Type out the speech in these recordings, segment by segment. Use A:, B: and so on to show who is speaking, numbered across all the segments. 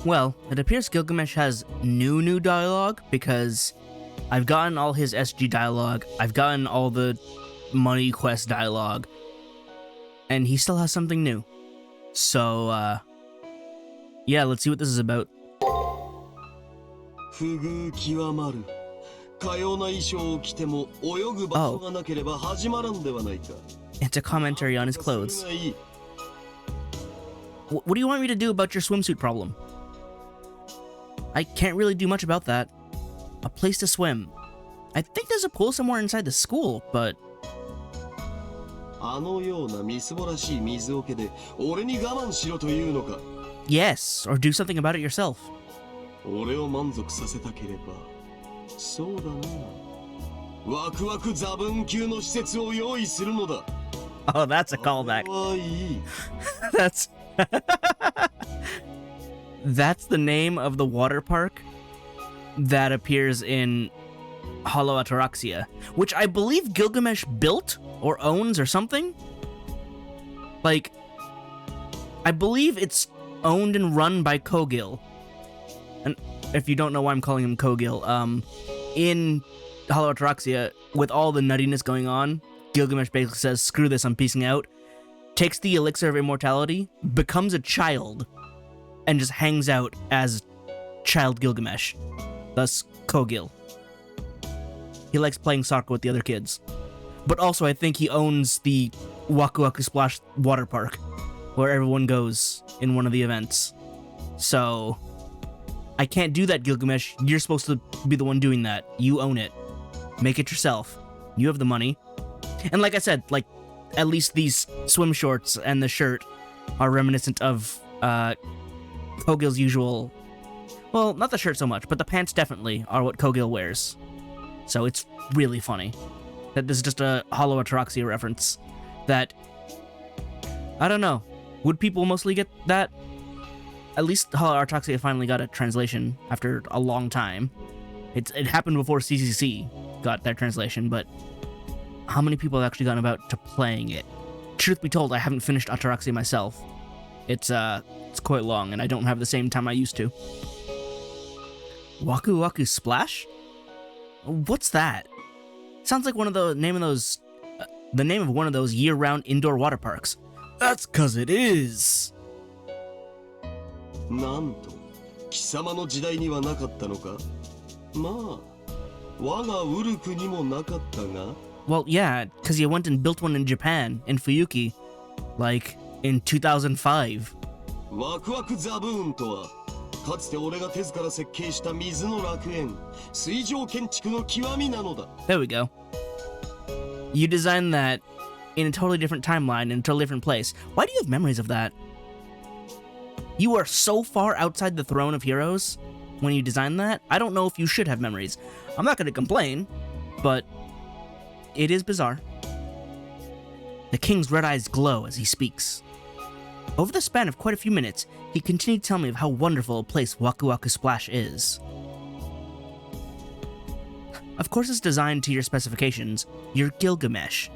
A: Well, it appears Gilgamesh has new dialogue, because I've gotten all his SG dialogue, I've gotten all the money quest dialogue, and he still has something new. So, yeah, let's see what this is about. It's a commentary on his clothes. What do you want me to do about your swimsuit problem? I can't really do much about that. A place to swim. I think there's a pool somewhere inside the school, but... Yes, or do something about it yourself. Oh, that's a callback. That's... That's the name of the water park that appears in Hollow Ataraxia, which I believe Gilgamesh built or owns or something. Like, I believe it's owned and run by Kogil. And if you don't know why I'm calling him Kogil, in Hollow Ataraxia, with all the nuttiness going on, Gilgamesh basically says, screw this, I'm peacing out, takes the elixir of immortality, becomes a child, and just hangs out as child Gilgamesh, thus Kogil. He likes playing soccer with the other kids. But also, I think he owns the Waku Waku Splash water park, where everyone goes in one of the events. So, I can't do that, Gilgamesh. You're supposed to be the one doing that. You own it. Make it yourself. You have the money. And like I said, like, at least these swim shorts and the shirt are reminiscent of Kogil's usual... Well, not the shirt so much, but the pants definitely are what Kogil wears. So it's really funny that this is just a Hollow Ataraxia reference that... I don't know. Would people mostly get that? At least Hollow Ataraxia finally got a translation after a long time. It happened before CCC got their translation, but how many people have actually gotten about to playing it? Truth be told, I haven't finished Ataraxia myself. It's quite long, and I don't have the same time I used to. Waku Waku Splash? What's that? Sounds like one of the name of one of those year-round indoor water parks. That's 'cause it is. Well, yeah, 'cause you went and built one in Japan, in Fuyuki, like, in 2005. There we go. You designed that in a totally different timeline, in a totally different place. Why do you have memories of that? You are so far outside the throne of heroes when you designed that. I don't know if you should have memories. I'm not going to complain, but it is bizarre. The king's red eyes glow as he speaks. Over the span of quite a few minutes, he continued to tell me of how wonderful a place Waku Waku Splash is. Of course it's designed to your specifications. You're Gilgamesh.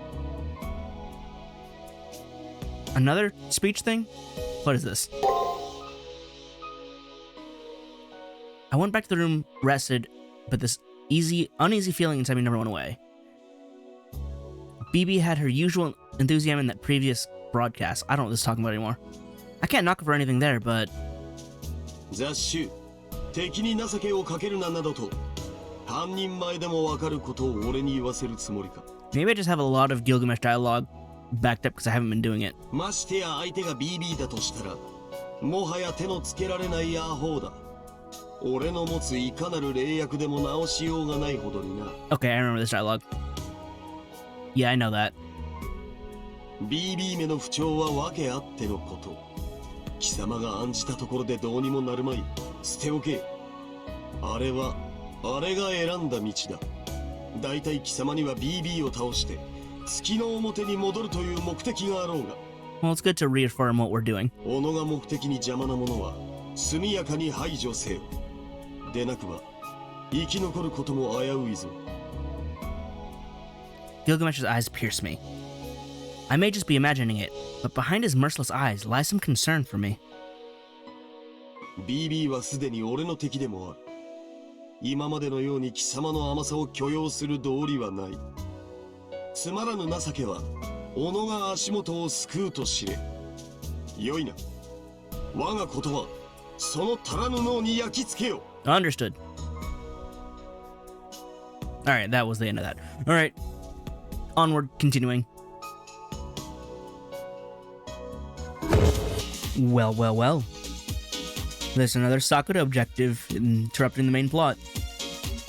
A: Another speech thing? What is this? I went back to the room, rested, but this uneasy feeling inside me never went away. BB had her usual enthusiasm in that previous broadcast. I don't know what this is talking about anymore. I can't knock her for anything there, but... Maybe I just have a lot of Gilgamesh dialogue backed up because I haven't been doing it. Okay, I remember this dialogue. Yeah, I know that. Well, it's good to reaffirm what we're doing. Gilgamesh's eyes pierce me. I may just be imagining it, but behind his merciless eyes lies some concern for me.
B: BB はすでに俺の敵でもある。今までのように貴様の甘さを許容する道理はない。つまらぬ情けは己が足元を救うと知れ。よいな。我が言葉、その足らぬ脳に焼き付けよ。
A: Understood. Alright, that was the end of that. Alright. Onward, continuing. Well. There's another Sakura objective interrupting the main plot.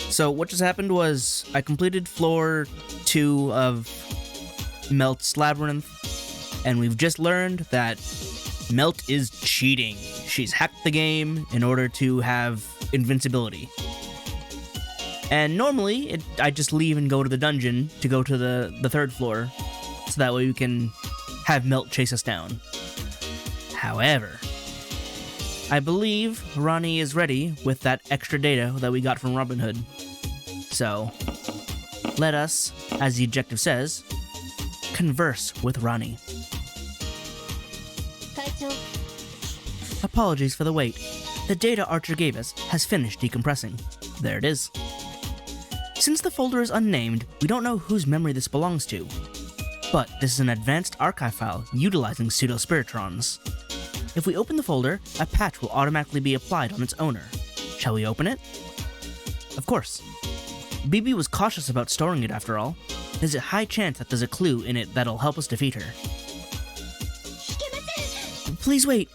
A: So what just happened was I completed floor 2 of Melt's Labyrinth, and we've just learned that Melt is cheating. She's hacked the game in order to have invincibility. And normally, I just leave and go to the dungeon to go to the 3rd floor, so that way we can have Melt chase us down. However, I believe Ronnie is ready with that extra data that we got from Robin Hood. So, let us, as the objective says, converse with Ronnie. Apologies for the wait. The data Archer gave us has finished decompressing. There it is. Since the folder is unnamed, we don't know whose memory this belongs to. But this is an advanced archive file utilizing pseudo-spiritrons. If we open the folder, a patch will automatically be applied on its owner. Shall we open it? Of course. BB was cautious about storing it after all. There's a high chance that there's a clue in it that'll help us defeat her. Please wait.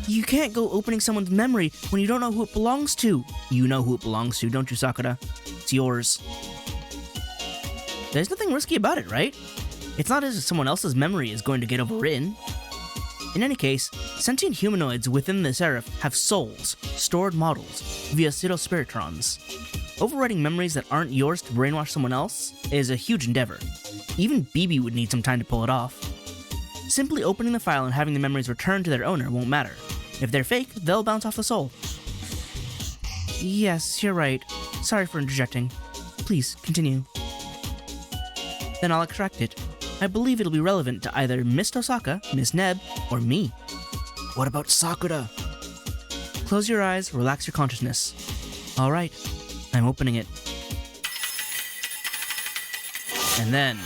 A: You can't go opening someone's memory when you don't know who it belongs to. You know who it belongs to, don't you, Sakura? It's yours. There's nothing risky about it, right? It's not as if someone else's memory is going to get overwritten. In any case, sentient humanoids within the Seraph have souls, stored models, via pseudo-spiritrons. Overwriting memories that aren't yours to brainwash someone else is a huge endeavor. Even BB would need some time to pull it off. Simply opening the file and having the memories returned to their owner won't matter. If they're fake, they'll bounce off the soul. Yes, you're right. Sorry for interjecting. Please, continue. Then I'll extract it. I believe it'll be relevant to either Miss Tosaka, Miss Neb, or me. What about Sakura? Close your eyes, relax your consciousness. Alright, I'm opening it. And then...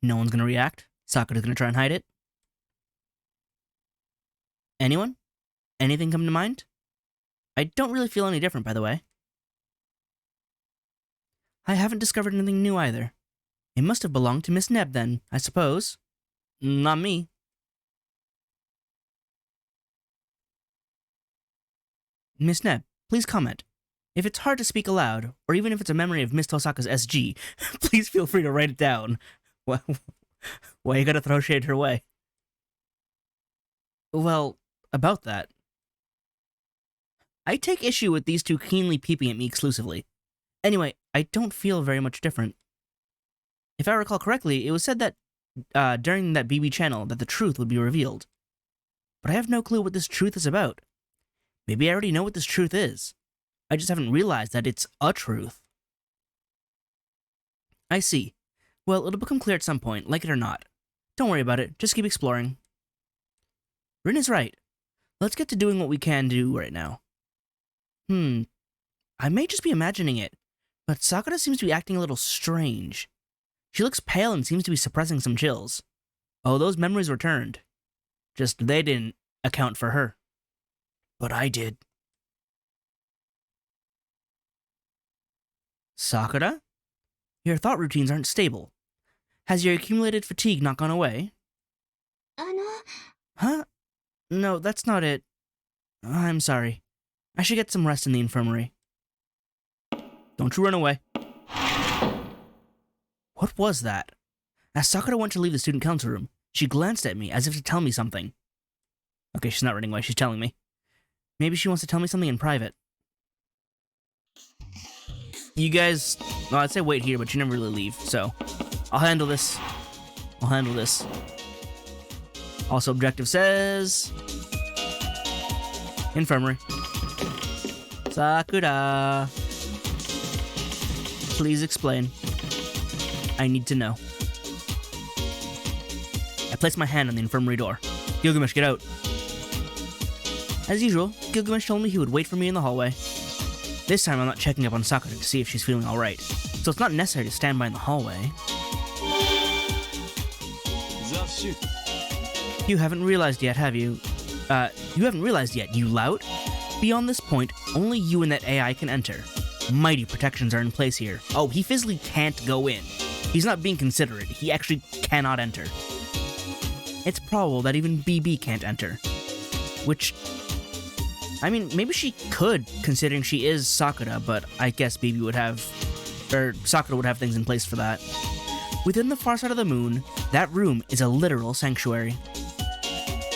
A: no one's gonna react. Sakura's gonna try and hide it. Anyone? Anything come to mind? I don't really feel any different, by the way. I haven't discovered anything new either. It must have belonged to Miss Neb then, I suppose. Not me. Miss Neb, please comment. If it's hard to speak aloud, or even if it's a memory of Miss Tosaka's SG, please feel free to write it down. Why you gotta throw shade her way? Well, about that. I take issue with these two keenly peeping at me exclusively. Anyway, I don't feel very much different. If I recall correctly, it was said that during that BB channel that the truth would be revealed. But I have no clue what this truth is about. Maybe I already know what this truth is. I just haven't realized that it's a truth. I see. Well, it'll become clear at some point, like it or not. Don't worry about it, just keep exploring. Rin is right. Let's get to doing what we can do right now. I may just be imagining it, but Sakura seems to be acting a little strange. She looks pale and seems to be suppressing some chills. Oh, those memories returned. Just they didn't account for her. But I did. Sakura? Your thought routines aren't stable. Has your accumulated fatigue not gone away? Huh? No, that's not it. I'm sorry. I should get some rest in the infirmary. Don't you run away. What was that? As Sakura went to leave the student council room, she glanced at me as if to tell me something. Okay, she's not running away, she's telling me. Maybe she wants to tell me something in private. You guys... well, I'd say wait here, but you never really leave, so... I'll handle this. Also, objective says... infirmary. Sakura. Please explain. I need to know. I place my hand on the infirmary door. Gilgamesh, get out. As usual, Gilgamesh told me he would wait for me in the hallway. This time I'm not checking up on Sakura to see if she's feeling alright, so it's not necessary to stand by in the hallway. You haven't realized yet, have you? You haven't realized yet, you lout? Beyond this point, only you and that AI can enter. Mighty protections are in place here. Oh, he physically can't go in. He's not being considerate. He actually cannot enter. It's probable that even BB can't enter. Which, I mean, maybe she could, considering she is Sakura, but I guess BB would have, or Sakura would have things in place for that. Within the far side of the moon, that room is a literal sanctuary.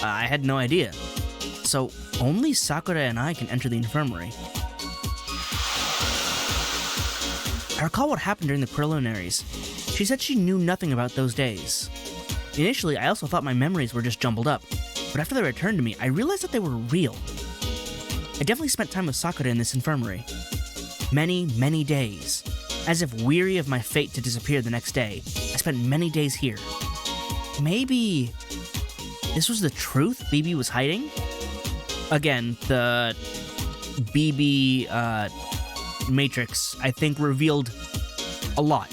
A: I had no idea. So, only Sakura and I can enter the infirmary. I recall what happened during the preliminaries. She said she knew nothing about those days. Initially, I also thought my memories were just jumbled up, but after they returned to me, I realized that they were real. I definitely spent time with Sakura in this infirmary. Many, many days. As if weary of my fate to disappear the next day, I spent many days here. Maybe this was the truth BB was hiding? Again, the BB Matrix, I think, revealed a lot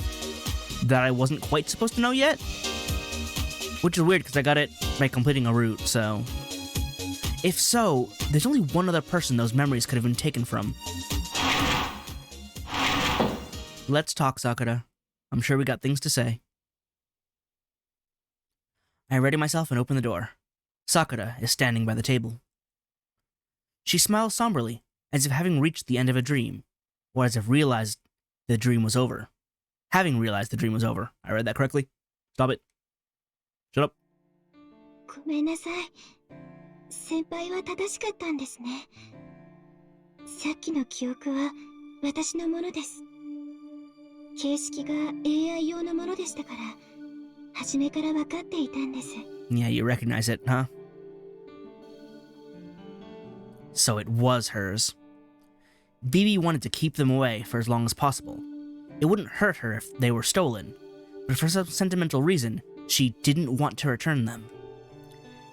A: that I wasn't quite supposed to know yet. Which is weird because I got it by completing a route, so... If so, there's only one other person those memories could have been taken from. Let's talk, Sakura. I'm sure we got things to say. I ready myself and open the door. Sakura is standing by the table. She smiles somberly, as if having reached the end of a dream, or as if realized the dream was over. Having realized the dream was over. I read that correctly? Stop it. Shut up.
C: ごめんなさい。先輩は正しかったんですね。さっきの記憶は私のものです。形式が AI 用のものでしたから、初めから分かっていたんです。
A: Yeah, you recognize it, huh? So it was hers. BB wanted to keep them away for as long as possible. It wouldn't hurt her if they were stolen, but for some sentimental reason, she didn't want to return them.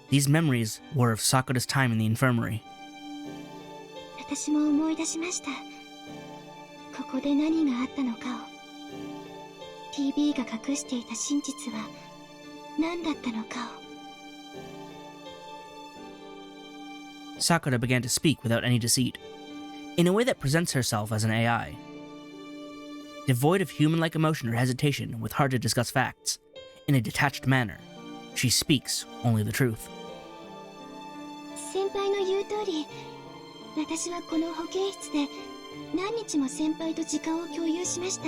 A: These memories were of Sakura's time in the infirmary.
C: 私も思い出しました。ここで何があったのかを。TB が隠していた真実は何だったのかを。
A: Sakura began to speak without any deceit, in a way that presents herself as an AI. Devoid of human-like emotion or hesitation with hard-to-discuss facts, in a detached manner, she speaks only the truth.
C: 先輩の言う通り、私はこの保健室で何日も先輩と時間を共有しました。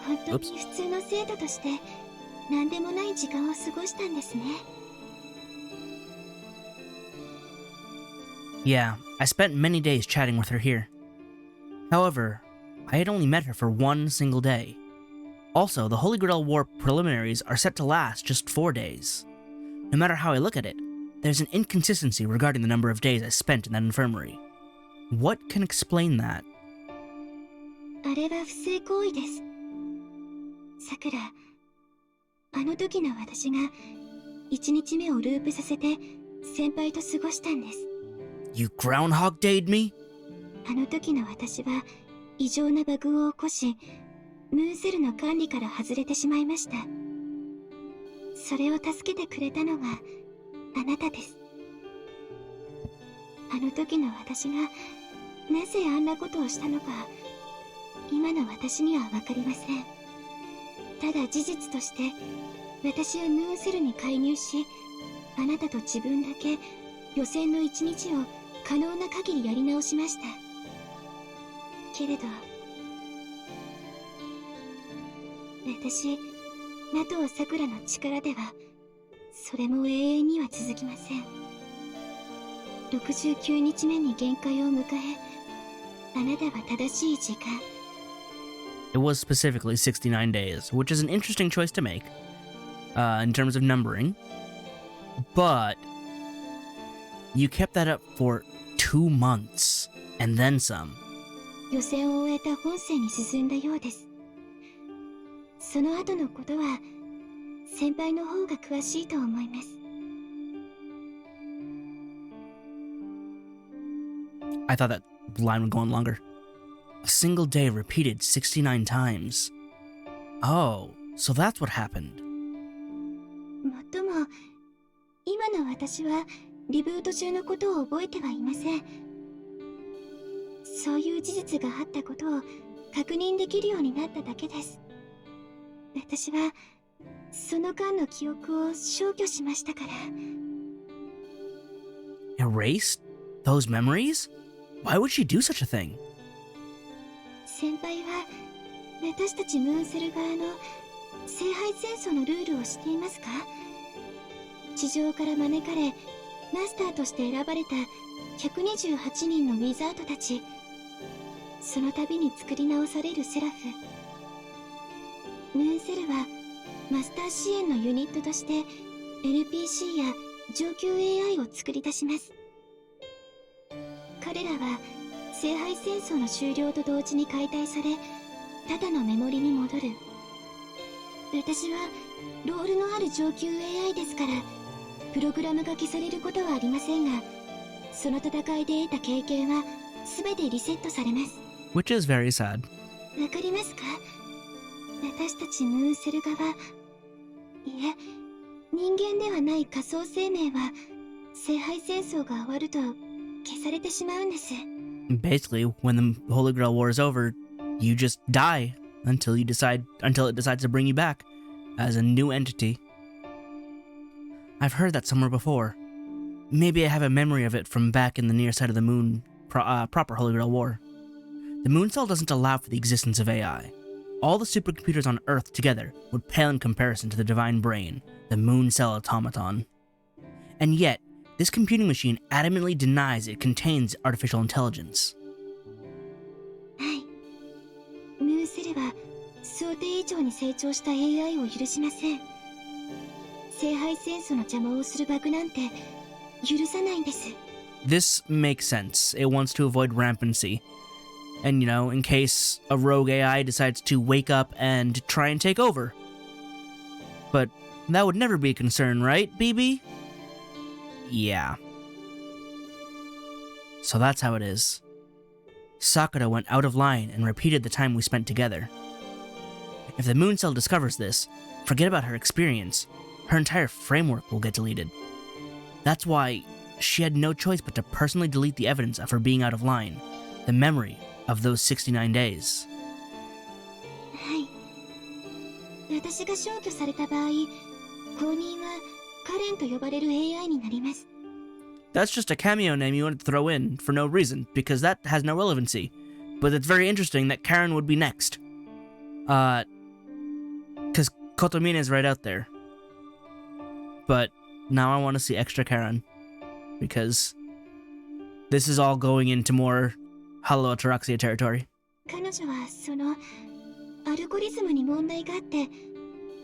C: 本当に普通の生徒として何でもない時間を過ごしたんですね。
A: Yeah, I spent many days chatting with her here. However, I had only met her for one single day. Also, the Holy Grail War preliminaries are set to last just 4 days. No matter how I look at it, there's an inconsistency regarding the number of days I spent in that infirmary. What can explain that?
C: あれは不正行為です。さくら、あの時の私が1日目をループさせて先輩と過ごしたんです。
A: You Groundhog Day'd me?
C: あの時の私は異常なバグを起こし、ムーンセルの管理から外れてしまいました。それを助けてくれたのがあなたです。あの時の私がなぜあんなことをしたのか、今の私にはわかりません。ただ事実として私はムーンセルに介入し、あなたと自分だけ予選の一日を可能な限りやり直しました。けれど私、名藤さくらの力ではそれも永遠には続きません。69日目に限界を迎え、あなたは正しい時間。
A: It was specifically 69 days, which is an interesting choice to make, in terms of numbering. But you kept that up for 2 months, and then some.
C: 予選を終えた本戦に進んだようです。その後のことは先輩の方が詳しいと思います。
A: I thought that line would go on longer. A single day repeated 69 times. Oh, so that's what happened.
C: もっとも、今の私はリブート中のことを覚えてはいません。そういう事実があったことを確認できるようになっただけです。私はその間の記憶を消去しましたから。
A: Erased those memories? Why would she do such a thing?
C: 先輩は私たちムーンセル側の聖杯戦争のルールを知っていますか？地上から招かれマスターとして選ばれた128人のウィザードたち、その度に作り直されるセラフ。ムーンセルはマスター支援のユニットとして NPC や上級 AI を作り出します。彼らは聖杯戦争の終了と同時に解体され、ただのメモリに戻る。私はロールのある上級 AI ですからプログラムが消されることはありませんが、その戦いで得た経験は全てリセットされます。
A: Which is very sad.
C: わかりますか？私たちムーンセル側、いえ、人間ではない仮想生命は聖杯戦争が終わると消されてしまうんです。
A: Basically, when the Holy Grail War is over, you just die until it decides to bring you back as a new entity. I've heard that somewhere before. Maybe I have a memory of it from back in the near side of the moon, proper Holy Grail War. The moon cell doesn't allow for the existence of AI. All the supercomputers on Earth together would pale in comparison to the divine brain, the moon cell automaton. And yet, this computing machine adamantly denies it contains artificial intelligence.
C: はい。ムーンセルは想定以上に成長した AI を許しません。聖杯戦争の邪魔をするバグなんて許さないんです。
A: This makes sense. It wants to avoid rampancy. And, you know, in case a rogue AI decides to wake up and try and take over. But that would never be a concern, right, BB? Yeah. So that's how it is. Sakura went out of line and repeated the time we spent together. If the moon cell discovers this, forget about her experience. Her entire framework will get deleted. That's why she had no choice but to personally delete the evidence of her being out of line, the memory of those 69 days.
C: はい。私が消去された場合、後任はカレンと呼ばれる AI になります。
A: That's just a cameo name you wanted to throw in for no reason, because that has no relevancy. But it's very interesting that Karen would be next. Because Kotomine is right out there. But now I want to see extra Karen. Because this is all going into more Hollow Ataraxia territory.
C: 彼女はそのアルゴリズムに問題があって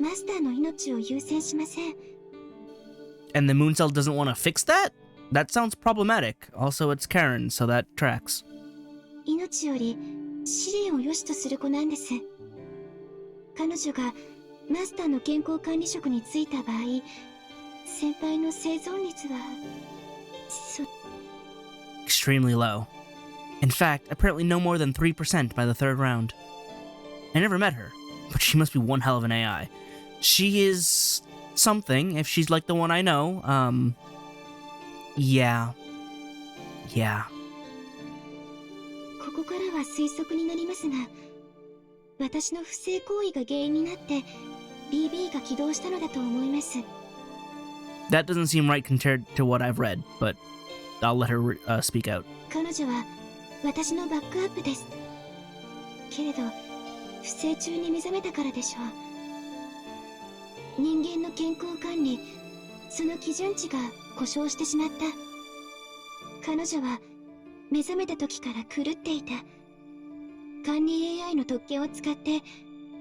C: マスターの命を優先しません。
A: And the moon cell doesn't want to fix that? That sounds problematic. Also, it's Karen, so that tracks.
C: 命より試練を良しとする子なんです。彼女がマスターの健康管理職に就いた場合、先輩の生存率は
A: extremely low. In fact, apparently no more than 3% by the third round. I never met her, but she must be one hell of an AI. She is something, if she's like the one I know. Yeah.
C: ここからは推測になりますが、私の不正行為が原因になって BB が起動したのだと思います。
A: That doesn't seem right compared to what I've read, but I'll let her speak out.
C: 彼女は私のバックアップです。けれど、不正中に目覚めたからでしょう。人間の健康管理、その基準値が故障してしまった。彼女は目覚めた時から狂っていた。管理 AI の特権を使って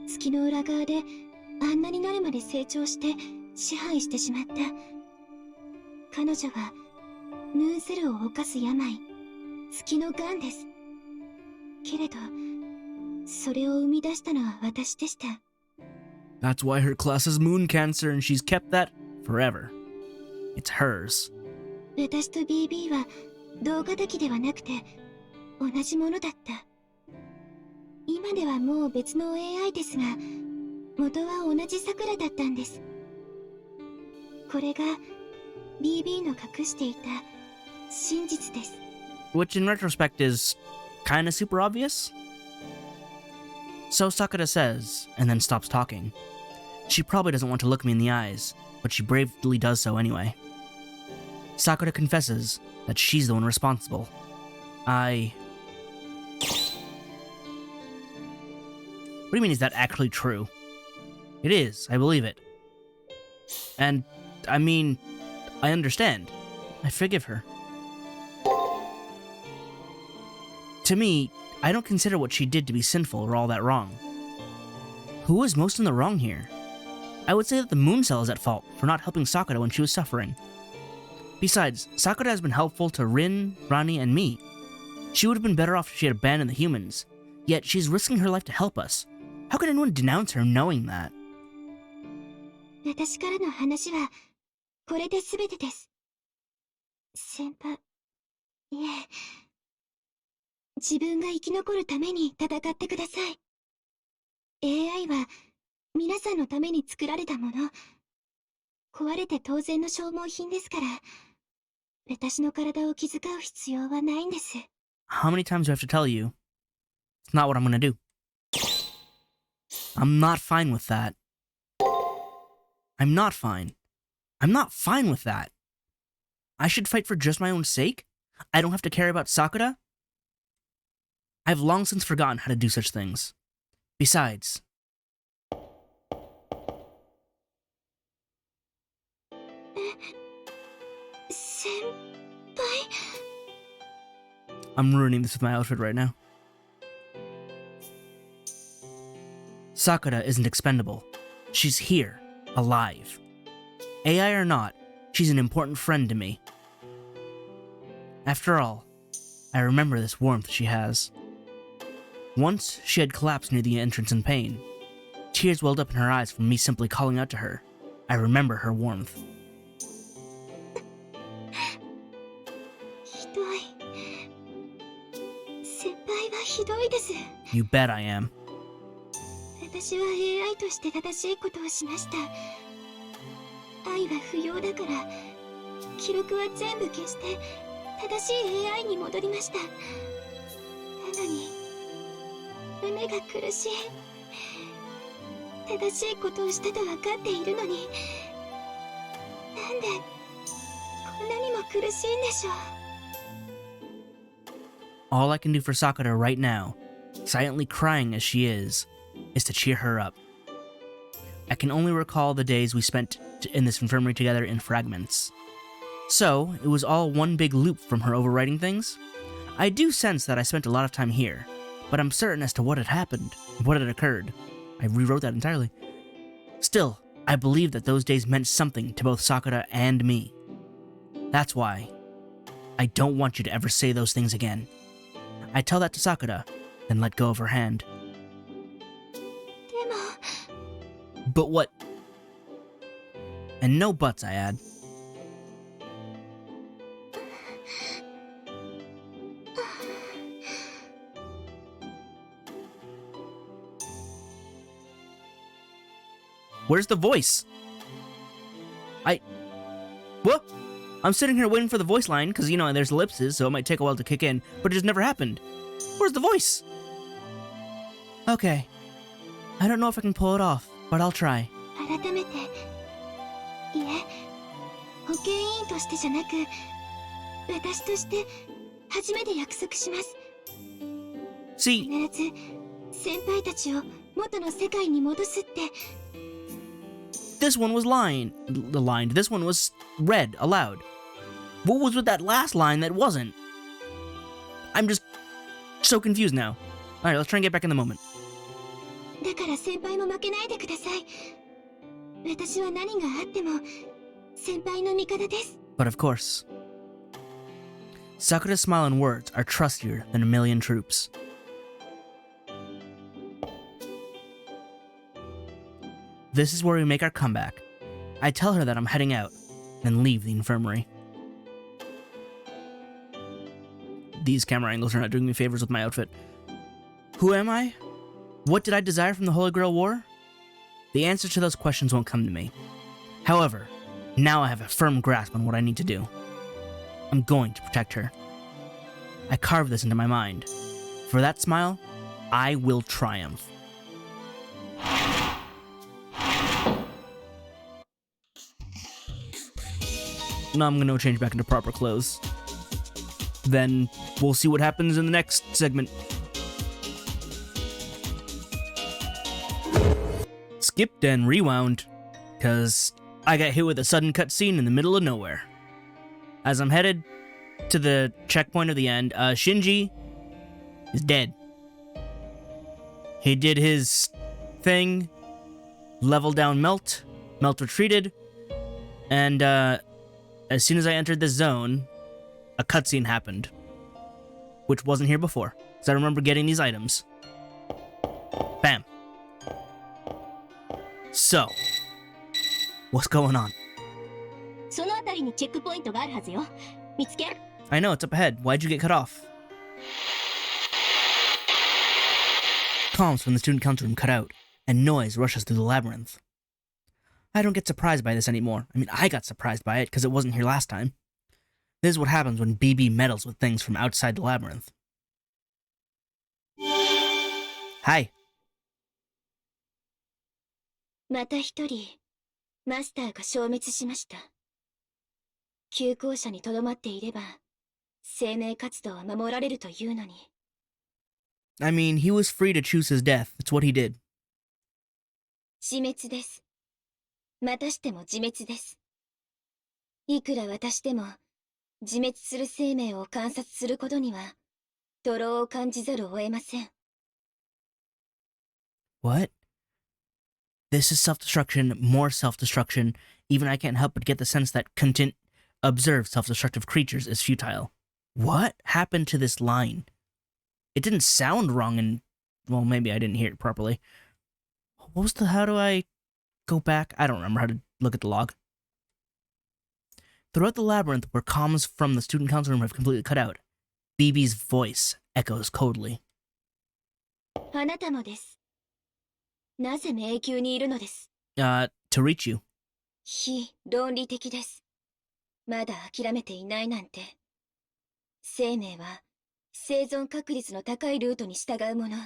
C: 月の裏側であんなになるまで成長して支配してしまった。彼女はムーンセルを犯す病、月の癌です。けれど、それを生み出したのは私でした。
A: That's why her class is moon cancer and she's kept that forever. It's hers.
C: 私と BB は同化的ではなくて同じものだった。今ではもう別の AI ですが、元は同じさくらだったんです。これが BB の隠していた真実です。
A: Which in retrospect is kinda super obvious. So Sakura says, and then stops talking. She probably doesn't want to look me in the eyes, but she bravely does so anyway. Sakura confesses that she's the one responsible. What do you mean, is that actually true? It is, I believe it. And, I mean, I understand. I forgive her. To me, I don't consider what she did to be sinful or all that wrong. Who was most in the wrong here? I would say that the moon cell is at fault for not helping Sakura when she was suffering. Besides, Sakura has been helpful to Rin, Rani, and me. She would have been better off if she had abandoned the humans, yet she's risking her life to help us. How can anyone denounce her knowing that?
C: 私からの話はこれで全てです。先輩、いえ、自分が生き残るために戦ってください。AI は皆さんのために作られたもの。壊れて当然の消耗品ですから、私の体を気遣う必要はないんです。
A: How many times do I have to tell you? It's not what I'm gonna do. I'm not fine with that. I'm not fine. I'm not fine with that. I should fight for just my own sake? I don't have to care about Sakura? I've long since forgotten how to do such things. Besides... I'm ruining this with my outfit right now. Sakura isn't expendable. She's here, alive. AI or not, she's an important friend to me. After all, I remember this warmth she has. Once, she had collapsed near the entrance in pain. Tears welled up in her eyes from me simply calling out to her. I remember her warmth. You bet I am.
C: 私は AI として正しいことをしました。愛は不要だから、記録は全部消して正しい AI に戻りました。なのに、胸が苦しい。正しいことをしたと分かっているのに、なんでこんなにも苦しいんでしょう。
A: All I can do for Sakura right now, silently crying as she is to cheer her up. I can only recall the days we spent in this infirmary together in fragments. So, it was all one big loop from her overwriting things? I do sense that I spent a lot of time here, but I'm certain as to what had happened, what had occurred. I rewrote that entirely. Still, I believe that those days meant something to both Sakura and me. That's why I don't want you to ever say those things again. I tell that to Sakura, then let go of her hand. But what? And no buts, I add. Where's the voice? What? I'm sitting here waiting for the voice line, because, you know, there's ellipses, so it might take a while to kick in, but it just never happened. Where's the voice? Okay. I don't know if I can pull it off, but I'll try.
C: 改めて、いえ、保健委員としてじゃなく、私として初めて約束します。
A: See,
C: 必ず先輩たちを元の世界に戻すって。
A: this one was lined. This one was read aloud. What was with that last line that wasn't? I'm just so confused now. Alright, let's try and get back in the moment.
C: だから先輩も負けないでください。私は何があっても先輩の味方です。
A: But of course, Sakura's smile and words are trustier than a million troops. this is where we make our comeback. I tell her that I'm heading out, and leave the infirmary. These camera angles are not doing me favors with my outfit. Who am I? What did I desire from the Holy Grail War? The answer to those questions won't come to me. However, now I have a firm grasp on what I need to do. I'm going to protect her. I carved this into my mind. For that smile, I will triumph. Now I'm gonna change back into proper clothes. Then we'll see what happens in the next segment. Skipped and rewound, because I got hit with a sudden cutscene in the middle of nowhere. As I'm headed to the checkpoint of the end, Shinji is dead. He did his thing, level down melt retreated, and as soon as I entered this zone, a cutscene happened, which wasn't here before, because I remember getting these items. Bam. So, what's going on?
C: そのあたりにチェックポイントがあるはずよ。見つけ？
A: I know, it's up ahead. Why'd you get cut off? Comms from the student council room cut out, and noise rushes through the labyrinth. I don't get surprised by this anymore. I mean, I got surprised by it because it wasn't here last time. This is what happens when BB meddles with things from outside the labyrinth. Hi.
C: また一人、マスターが消滅しました。旧校舎に留まっていれば、生命活動は守られるというのに。
A: I mean, he was free to choose his death. It's what he did.
C: 死滅です。またしても自滅です。いくら私でも、自滅する生命を観察することには、徒労を感じざるを得ません。
A: What? This is self-destruction, more self-destruction. Even I can't help but get the sense that content observe self-destructive creatures is futile. What happened to this line? It didn't sound wrong and, well, maybe I didn't hear it properly. What was the, how do I go back? I don't remember how to look at the log. Throughout the labyrinth, where comms from the student council room have completely cut out, BB's voice echoes coldly.
C: あなたもです。なぜ迷宮にいるのです。
A: To reach you.
C: 非論理的です。まだ諦めていないなんて。生命は生存確率の高いルートに従うもの。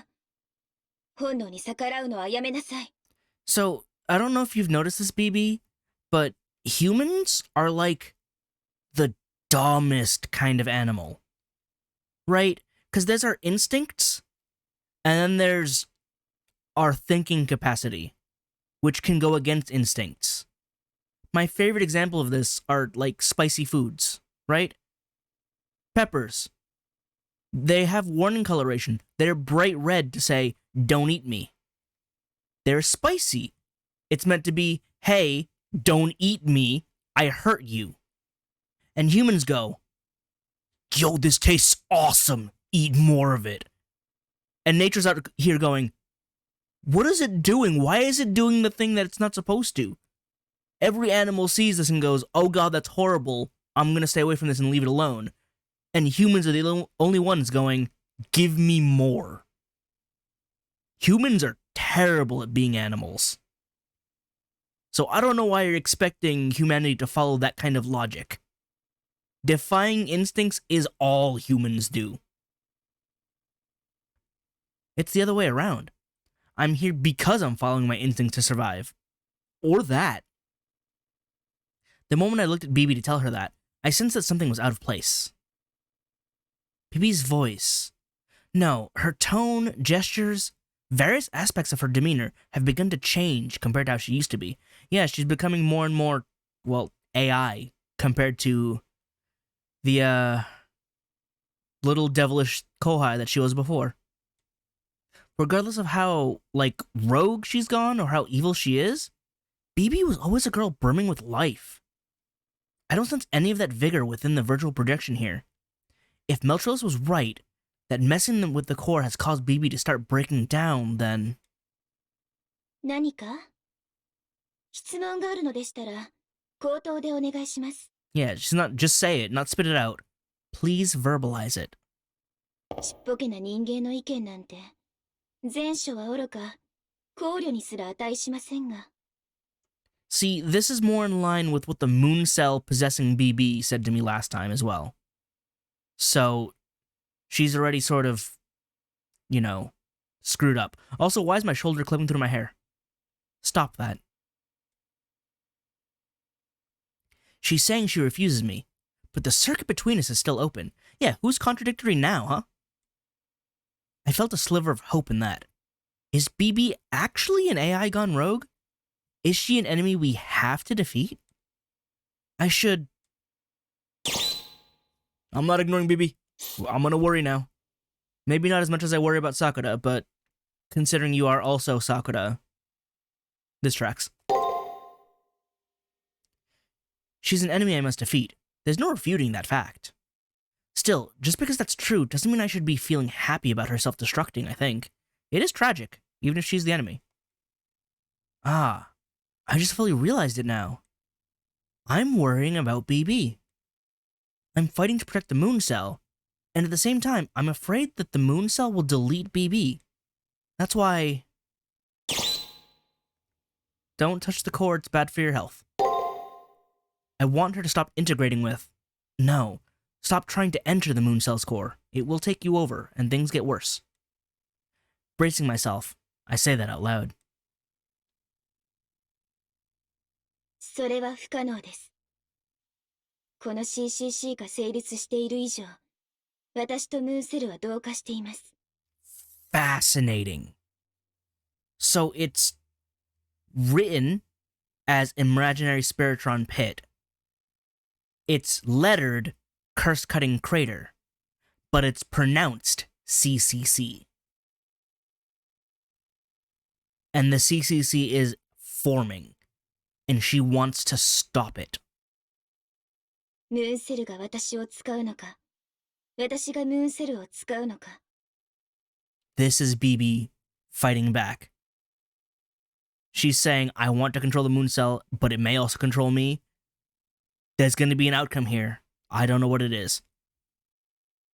C: 本能に逆らうのはやめなさい。
A: So, I don't know if you've noticed this, BB, but humans are like the dumbest kind of animal. Right? Because there's our instincts, and then there's our thinking capacity, which can go against instincts. My favorite example of this are like spicy foods, right? Peppers. They have warning coloration. They're bright red to say, don't eat me. They're spicy. It's meant to be, hey, don't eat me, I hurt you. And humans go, yo, this tastes awesome, eat more of it. And nature's out here going, what is it doing? Why is it doing the thing that it's not supposed to? Every animal sees this and goes, oh god, that's horrible, I'm gonna stay away from this and leave it alone. And humans are the only ones going, give me more. Humans are terrible at being animals. So I don't know why you're expecting humanity to follow that kind of logic. Defying instincts is all humans do. It's the other way around. I'm here because I'm following my instincts to survive. Or that. The moment I looked at BB to tell her that, I sensed that something was out of place. BB's voice. No, her tone, gestures, various aspects of her demeanor have begun to change compared to how she used to be. Yeah, she's becoming more and more, well, AI compared to the, little devilish Kohai that she was before. Regardless of how, like, rogue she's gone or how evil she is, BB was always a girl brimming with life. I don't sense any of that vigor within the virtual projection here. If Meltros was right, that messing with the core has caused BB to start breaking down, then...
C: 何か質問があるのでしたら、口頭でお願いします。
A: Yeah, just say it, not spit it out. Please verbalize it.
C: ちっぽけな人間の意見なんて、前書は愚か、考慮にすら値しませんが。
A: See, this is more in line with what the moon cell possessing BB said to me last time as well. So, she's already sort of, screwed up. Also, why is my shoulder clipping through my hair? Stop that. She's saying she refuses me, but the circuit between us is still open. Yeah, who's contradictory now, huh? I felt a sliver of hope in that. Is BB actually an AI gone rogue? Is she an enemy we have to defeat? I'm not ignoring BB. I'm gonna worry now. Maybe not as much as I worry about Sakura, but considering you are also Sakura, this tracks. She's an enemy I must defeat. There's no refuting that fact. Still, just because that's true doesn't mean I should be feeling happy about her self-destructing, I think. It is tragic, even if she's the enemy. Ah, I just fully realized it now. I'm worrying about BB. I'm fighting to protect the moon cell, and at the same time, I'm afraid that the moon cell will delete BB. That's why... Don't touch the core, it's bad for your health. I want her to stop integrating with... No, stop trying to enter the moon cell's core. It will take you over, and things get worse. Bracing myself, I say that out loud.
C: それは不可能です。この CCC が成立している以上、私とムーンセルは同化しています。
A: Fascinating. So it's written as Imaginary Spiritron Pit. It's lettered Curse Cutting Crater, but it's pronounced CCC. And the CCC is forming, and she wants to stop it.
C: ムーンセルが私を使うのか、私がムーンセルを使うのか。
A: This is BB fighting back. She's saying, I want to control the moon cell, but it may also control me. There's going to be an outcome here. I don't know what it is.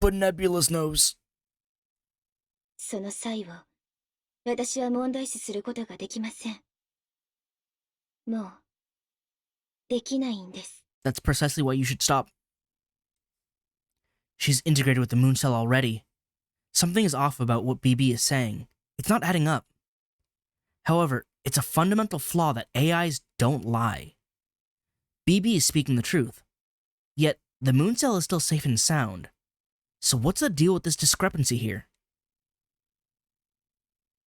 A: But Nebulous knows.
C: その際を、私は問題視することができません。もう、できないんです。
A: That's precisely why you should stop. She's integrated with the moon cell already. Something is off about what BB is saying. It's not adding up. However, it's a fundamental flaw that AIs don't lie. BB is speaking the truth. Yet, the moon cell is still safe and sound. So what's the deal with this discrepancy here?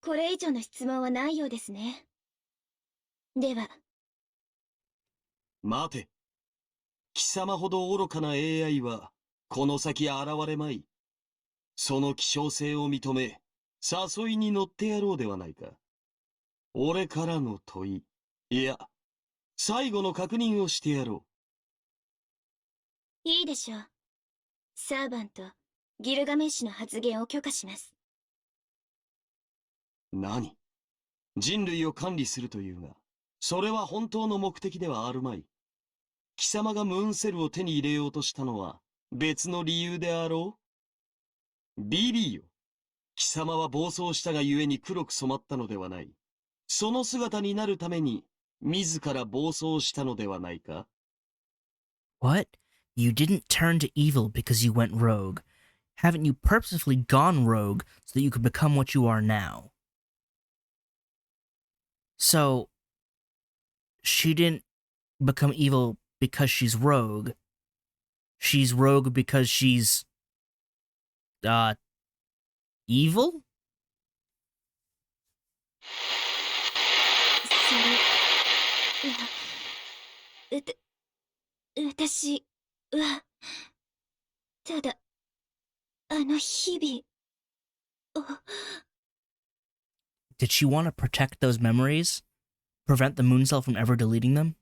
C: これ以上の質問はないようですね。では。
B: 待て。貴様ほど愚かな AI は、この先現れまい。その希少性を認め、誘いに乗ってやろうではないか。俺からの問い、いや、最後の確認をしてやろ
C: う。いいでしょう。サーバント、ギルガメッシュの発言を許可します。
B: 何？人類を管理するというが、それは本当の目的ではあるまい。貴様がムーンセルを手に入れようとしたのは別の理由であろう？ BB よ。貴様は暴走したがゆえに黒く染まったのではない。その姿になるために自ら暴走したのではないか？
A: What? You didn't turn to evil because you went rogue. Haven't you purposefully gone rogue so that you could become what you are now? So, she didn't become evil because she's rogue. She's rogue because she's, evil?
C: 私は、ただ、あの日々を。
A: Did she want to protect those memories? Prevent the moon cell from ever deleting them?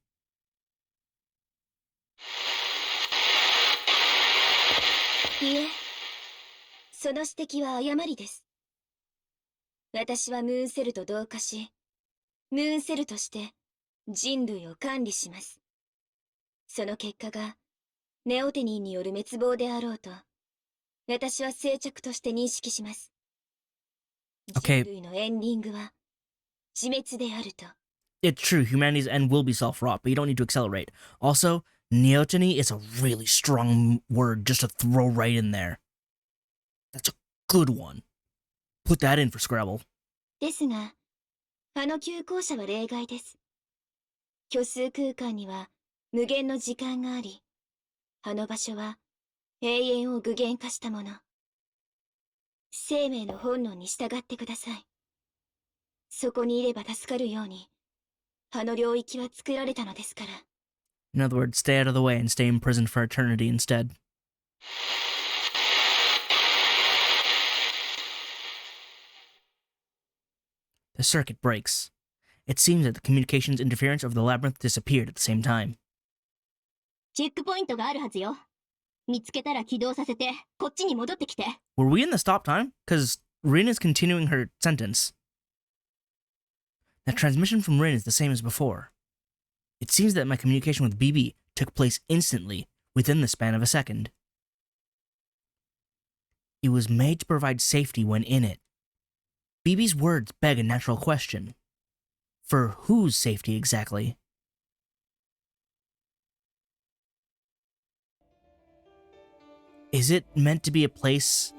C: いえ、その指摘は誤りです。私はムーンセルと同化し、ムーンセルとして人類を管理します。その結果がネオテニーによる滅亡であろうと、私は静着として認識します。
A: Okay.
C: 人類のエンディングは自滅であると。
A: It's true, humanity's end will be self-wrought, but you don't need to accelerate. Also, neoteny is a really strong word just to throw right in there. That's a good one. Put that in for Scrabble.
C: ですが、あの急行車は例外です。虚数空間には無限の時間があり、あの場所は永遠を具現化したもの。生命の本能に従ってください。そこにいれば助かるように、あの領域は作られたのですから。
A: In other words, stay out of the way and stay imprisoned for eternity instead. The circuit breaks. It seems that the communications interference of the labyrinth disappeared at the same time.
C: チェックポイントがあるはずよ。見つけたら起動させて、こっちに戻ってきて。
A: Were we in the stop time? Because Rin is continuing her sentence. The transmission from Rin is the same as before. It seems that my communication with BB took place instantly, within the span of a second. It was made to provide safety when in it. BB's words beg a natural question. For whose safety exactly? Is it meant to be a place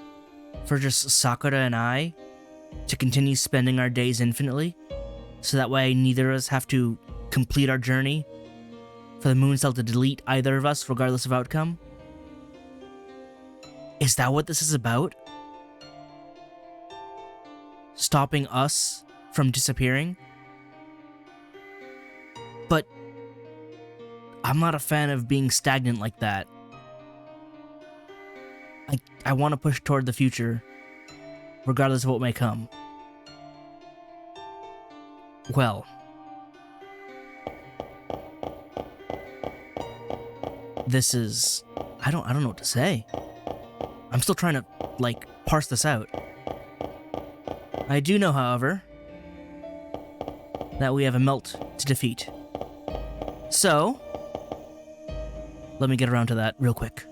A: for just Sakura and I to continue spending our days infinitely? So that way neither of us have to complete our journey? For the moon cell to delete either of us regardless of outcome? Is that what this is about? Stopping us from disappearing? But I'm not a fan of being stagnant like that. I want to push toward the future, regardless of what may come. Well, this is... I don't know what to say. I'm still trying to, parse this out. I do know, however, that we have a melt to defeat. So, let me get around to that real quick.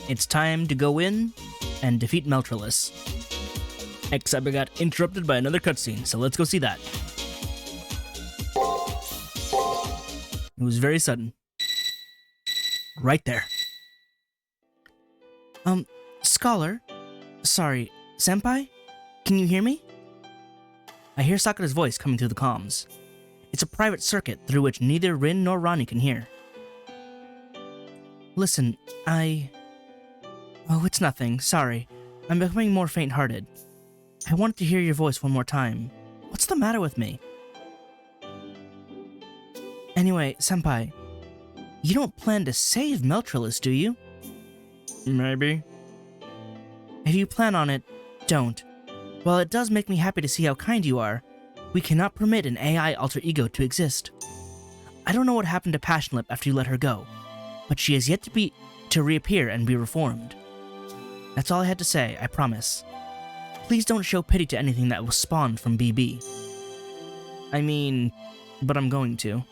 A: It's time to go in and defeat Meltrellis. Except we got interrupted by another cutscene, so let's go see that. It was very sudden. Right there. Scholar? Sorry, Senpai? Can you hear me? I hear Sakura's voice coming through the comms. It's a private circuit through which neither Rin nor Rani can hear. Listen, Oh, it's nothing. Sorry. I'm becoming more faint-hearted. I wanted to hear your voice one more time. What's the matter with me? Anyway, Senpai, you don't plan to save Meltrellis, do you? Maybe. If you plan on it, don't. While it does make me happy to see how kind you are, we cannot permit an AI alter ego to exist. I don't know what happened to Passionlip after you let her go, but she has yet to reappear and be reformed. That's all I had to say, I promise. Please don't show pity to anything that was spawned from BB. I mean, but I'm going to.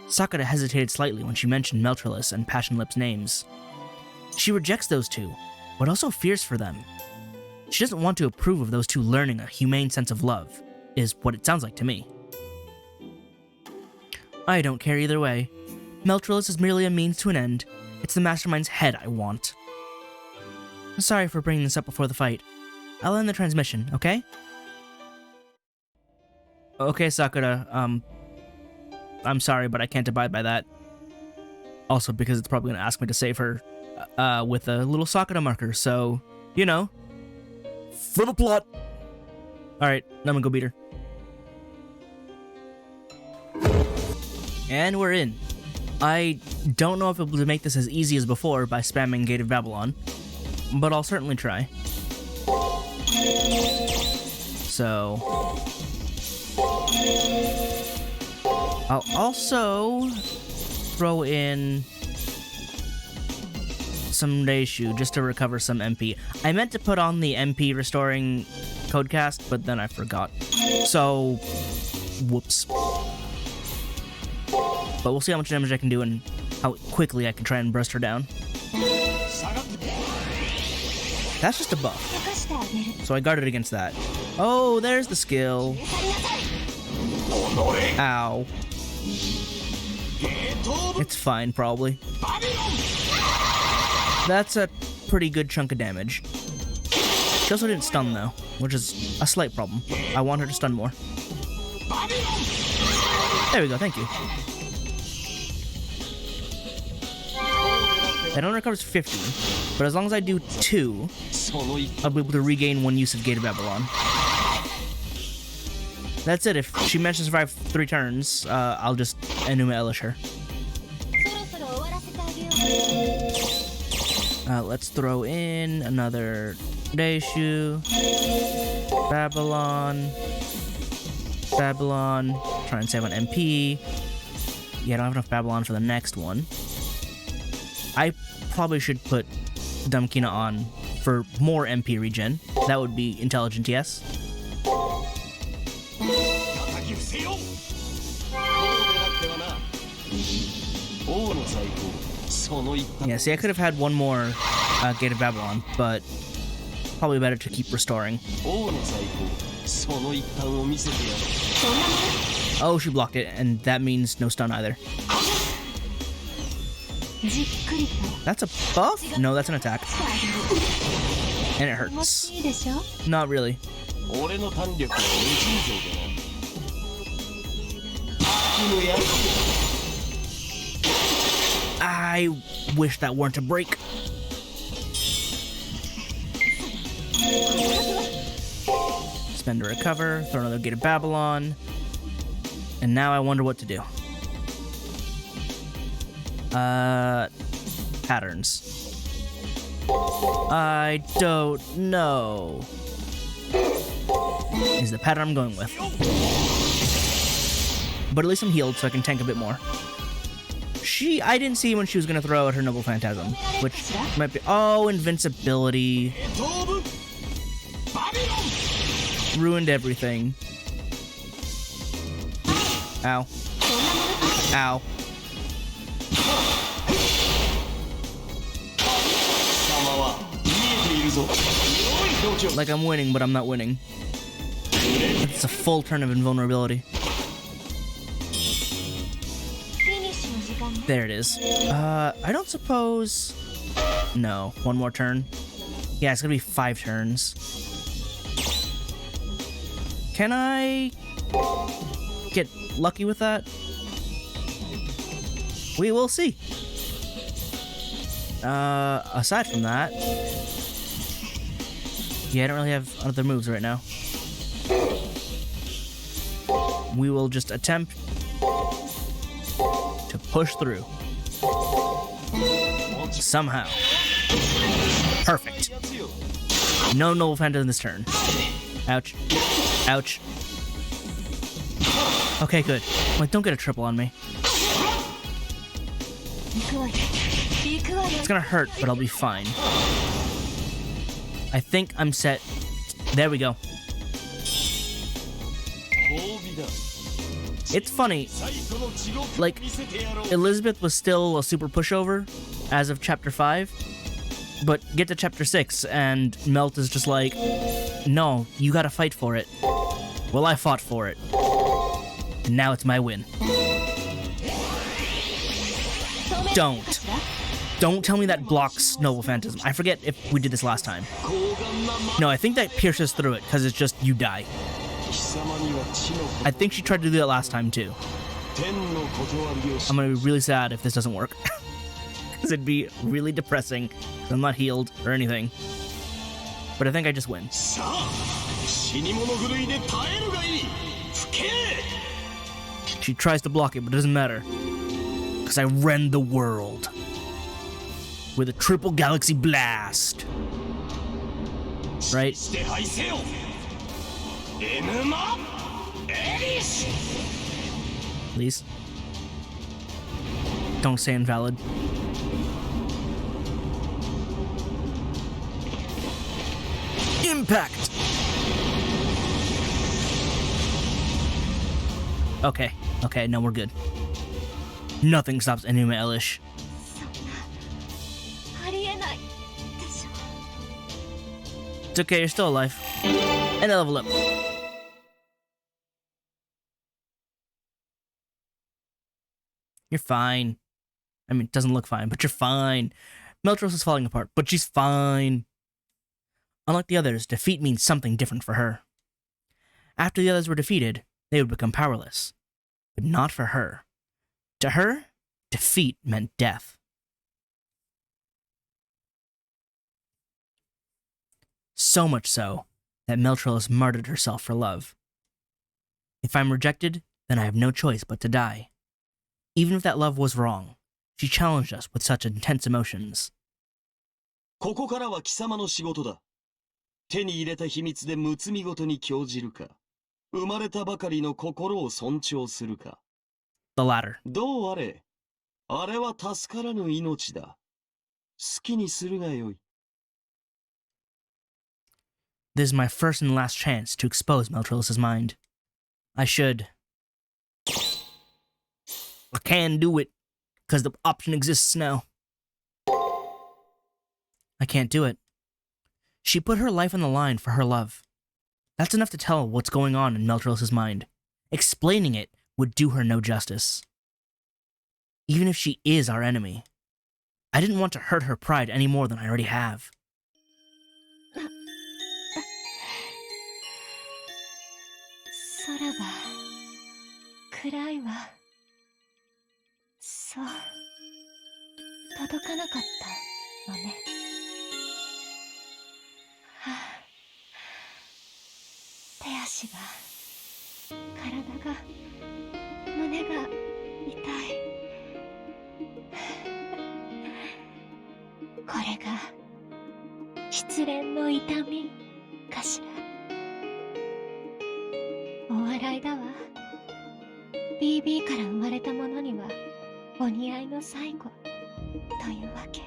A: Sakura hesitated slightly when she mentioned Meltrellis and Passionlip's names. She rejects those two, but also fears for them. She doesn't want to approve of those two learning a humane sense of love, is what it sounds like to me. I don't care either way. Meltrellis is merely a means to an end. It's the mastermind's head I want. Sorry for bringing this up before the fight. I'll end the transmission, okay? Okay, Sakura, I'm sorry, but I can't abide by that. Also, because it's probably going to ask me to save her, with a little Sakura marker, so, you know. For the plot! Alright, now I'm gonna go beat her. And we're in. I don't know if I'll be able to make this as easy as before by spamming Gate of Babylon, but I'll certainly try. So... I'll also throw in some Reishu just to recover some MP. I meant to put on the MP restoring code cast, but then I forgot. So, whoops. But we'll see how much damage I can do and how quickly I can try and burst her down. That's just a buff. So I guarded against that. Oh, there's the skill. Ow. It's fine, probably. That's a pretty good chunk of damage. She also didn't stun, though, which is a slight problem. I want her to stun more. There we go, thank you. That only recovers 50, but as long as I do 2, I'll be able to regain 1 use of Gate of Babylon. That's it. If she manages to survive 3 turns, I'll just Enuma Elish her. Let's throw in another Deishu. Babylon. Try and save on MP. Yeah, I don't have enough Babylon for the next one. I probably should put Dumbkina on for more MP regen. That would be intelligent, yes. Yeah, see, I could have had one more Gate of Babylon, but probably better to keep restoring. Oh, she blocked it, and that means no stun either. That's a buff? No, that's an attack. And it hurts. Not really. I wish that weren't a break. Spend to recover, throw another Gate of Babylon. And now I wonder what to do. Patterns. I don't know. Is the pattern I'm going with. But at least I'm healed, so I can tank a bit more. I didn't see when she was going to throw out her Noble Phantasm, which might be... Oh, invincibility. Ruined everything. Ow. Ow. Like I'm winning, but I'm not winning. It's a full turn of invulnerability. There it is. I don't suppose... No, one more turn. Yeah, it's gonna be 5 turns. Can I get lucky with that? We will see. Aside from that... Yeah, I don't really have other moves right now. We will just attempt to push through. Somehow. Perfect. No Noble Phantasm this turn. Ouch. Ouch. Okay, good. Like, don't get a triple on me. It's gonna hurt, but I'll be fine. I think I'm set. There we go. It's funny. Like, Elizabeth was still a super pushover as of chapter 5, but get to chapter 6 and Melt is just like, no, you gotta fight for it. Well, I fought for it. And now it's my win. Don't tell me that blocks Noble Phantasm. I forget if we did this last time. No, I think that pierces through it, because it's just, you die. I think she tried to do that last time, too. I'm gonna be really sad if this doesn't work. Because it'd be really depressing. I'm not healed or anything. But I think I just win. She tries to block it, but it doesn't matter. Because I rend the world. With a triple galaxy blast. Right? Please. Don't say invalid. Impact! Okay, no, we're good. Nothing stops Enuma Elish.
C: そんなありえないでしょ。
A: It's okay, you're still alive. And a level up. You're fine. I mean, it doesn't look fine, but you're fine. Meltros is falling apart, but she's fine. Unlike the others, defeat means something different for her. After the others were defeated, they would become powerless. But not for her. To her, defeat meant death. So much so that Meltros martyred herself for love. If I'm rejected, then I have no choice but to die. Even if that love was wrong, she challenged us with such intense emotions.
B: ここからは貴様の仕事だ。手に入れた秘密でむつみごとに興じるか、生まれたばかりの心を尊重するか。
A: The latter.
B: どうあれ、あれは助からぬ命だ。好きにするがよい。
A: This is my first and last chance to expose Meltros' mind. I should. I can do it, because the option exists now. I can't do it. She put her life on the line for her love. That's enough to tell what's going on in Meltros' mind. Explaining it would do her no justice. Even if she is our enemy. I didn't want to hurt her pride any more than I already have.
C: 空が暗いわ。そう、届かなかったのね。はあ、手足が、体が、胸が痛い。これが失恋の痛みかしら。お笑いだわ。BB から生まれたものにはお似合いの最後というわけ。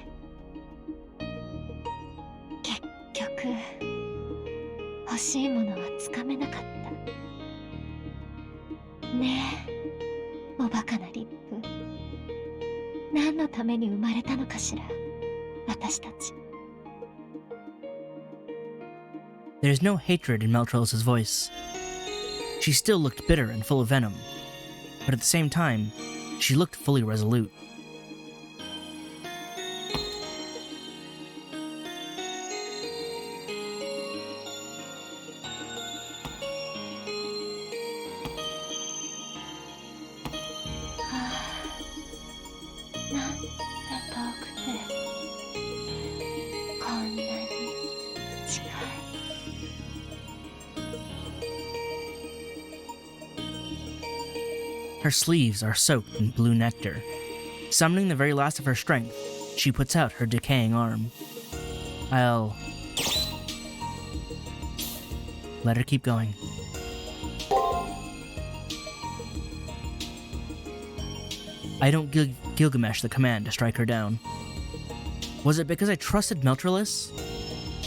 C: 結局欲しいものはつかめなかった。ねえ、おバカなリップ。何のために生まれたのかしら、私たち。
A: There's no hatred in Meltros' voice. She still looked bitter and full of venom, but at the same time, she looked fully resolute. Her sleeves are soaked in blue nectar. Summoning the very last of her strength, she puts out her decaying arm. I'll let her keep going. I don't Gilgamesh the command to strike her down. Was it because I trusted Meltros?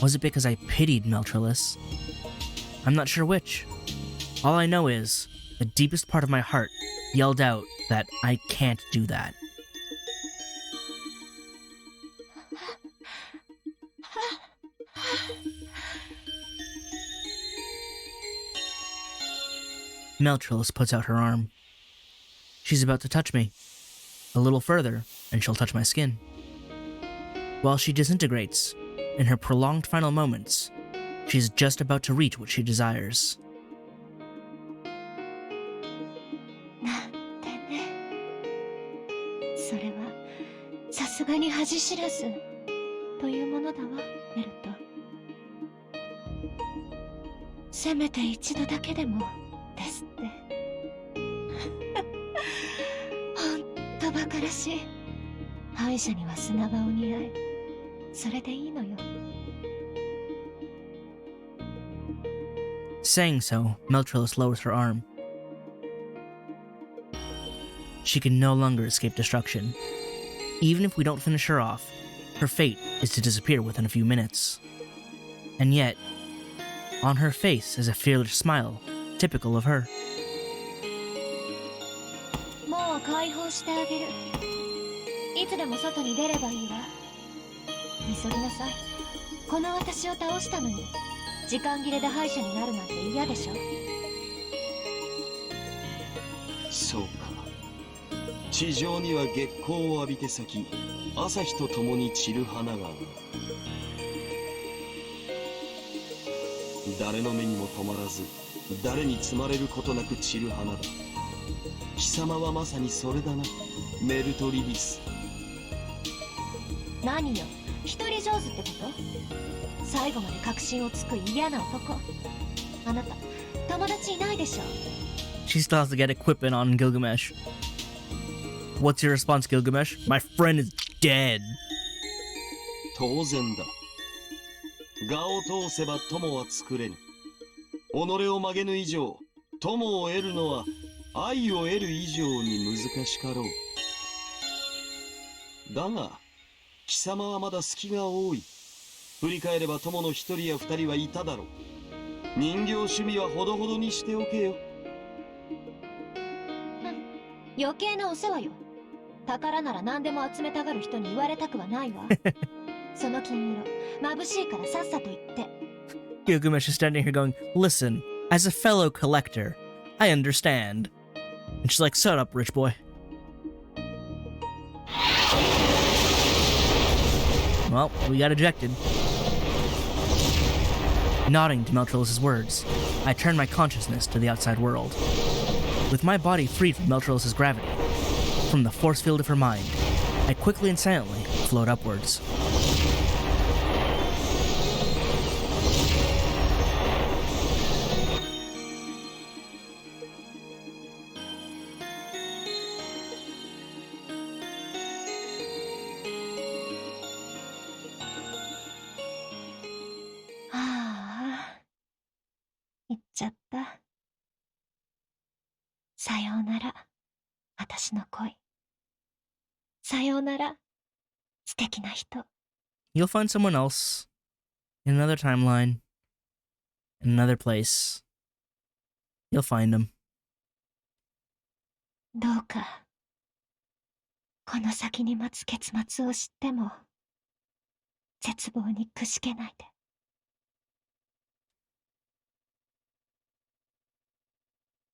A: Was it because I pitied Meltros? I'm not sure which. All I know is, the deepest part of my heart yelled out that I can't do that. Meltros puts out her arm. She's about to touch me. A little further, and she'll touch my skin. While she disintegrates, in her prolonged final moments, she's just about to reach what she desires.
C: それはさすがに恥知らずというものだわ、メルト。せめて一度だけでもですって。ほんとバカらしい。敗者には砂がお似合い。それでいいのよ。
A: Saying so, Meltros lowers her arm. She can no longer escape destruction. Even if we don't finish her off, her fate is to disappear within a few minutes. And yet, on her face is a fearless smile, typical of her.
C: 解放してあげる。いつでも外に出ればいいわ。急ぎなさい。この私を倒したのに時間切れで敗者になるなんて嫌でしょ。
B: そうか。地上には月光を浴びて咲き、朝日と共に散る花がある。誰の目にも止まらず、誰に摘まれることなく散る花だ。貴様はまさにそれだな、メルトリビス。
C: 何よ、一人上手ってこと？最後まで確信をつく嫌な男。あなた友達いないでしょ。
A: She still has to get equipment on Gilgamesh. What's your response, Gilgamesh? My friend is dead.
B: 当然だ。我を通せば友は作れぬ。己を曲げぬ以上、友を得るのは愛を得る以上に難しかろう。だが貴様はまだ隙が多い。振り返れば友の一人や二人はいただろう。人形趣味はほどほどにしておけよ。
C: 余計なお世話よ。宝なら何でも集めたがる人に言われたくはないわ。その金色眩しいからさっさと言って。
A: Gilgamesh is standing here going, listen, as a fellow collector, I understand. And she's like, shut up, rich boy. Well, we got ejected. Nodding to Meltrolus's words, I turn my consciousness to the outside world. With my body freed from Meltrolus's gravity, from the force field of her mind, I quickly and silently float upwards.
C: Ah, 行っちゃった。さようなら、私の恋。さようなら、素敵な人。
A: You'll find someone else, in another timeline, in another place. You'll find them.
C: どうか、この先に待つ結末を知っても、絶望にくしけないで。っ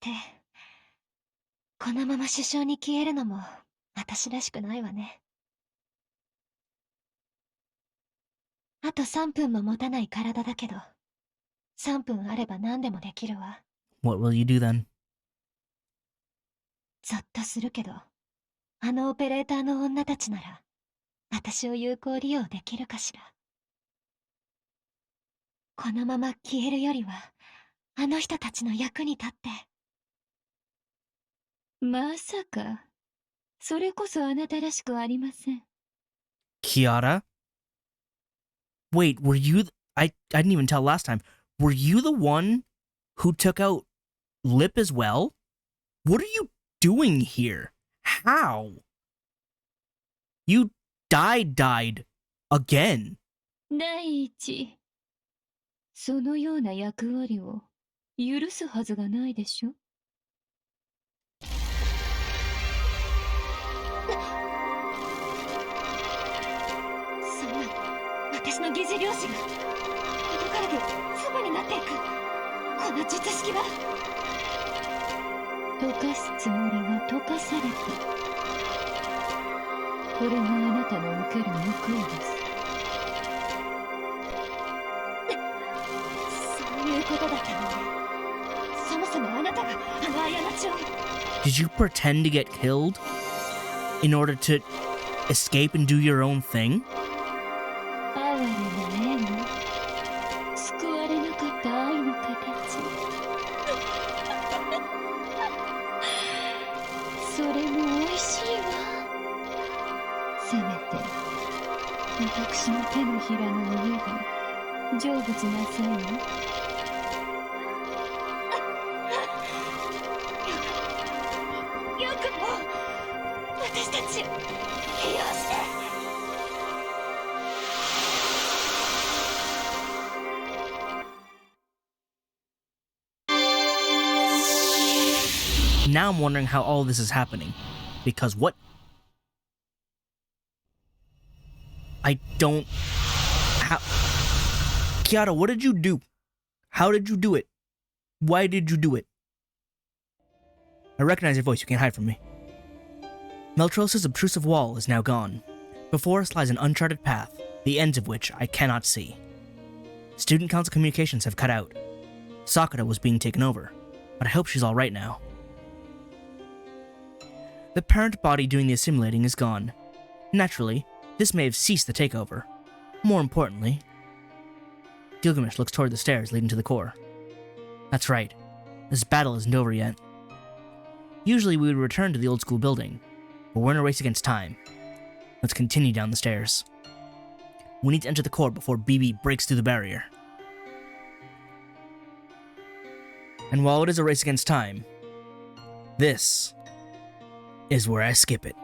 C: て、このまま首相に消えるのも私らしくないわね。あと3分も持たない体だけど、3分あれば何でもできるわ。
A: What will you do then?
C: ゾッとするけど、あのオペレーターの女たちなら、私を有効利用できるかしら。このまま消えるよりは、あの人たちの役に立って。まさか、それこそあなたらしくありません。
A: Kiara? Wait, were you... I didn't even tell last time. Were you the one who took out Lip as well? What are you doing here? How? You died again.
C: 第一、そのような役割を許すはずがないでしょ。そんな、私の疑似漁師が元からで粒になっていく。この術式は溶かすつもりが溶かされた。これがあなたの受ける報いです。そういうことだったのね。そもそもあなたがあの過ちを。
A: Did you pretend to get killed in order to escape and do your own thing?
C: 哀れな絵も救われなかった愛の形。それも美味しいわ。せめて私の手のひらの上で成仏なさいよ。よくも私たち利用して。
A: Now I'm wondering how all this is happening. because what? I don't... How... Kiara, what did you do? How did you do it? Why did you do it? I recognize your voice, you can't hide from me. Meltros's obtrusive wall is now gone. Before us lies an uncharted path, the ends of which I cannot see. Student council communications have cut out. Sakura was being taken over, but I hope she's alright now. The parent body doing the assimilating is gone. Naturally, this may have ceased the takeover. More importantly, Gilgamesh looks toward the stairs leading to the core. That's right, this battle isn't over yet. Usually we would return to the old school building, but we're in a race against time. Let's continue down the stairs. We need to enter the core before BB breaks through the barrier. And while it is a race against time, this is where I skip it.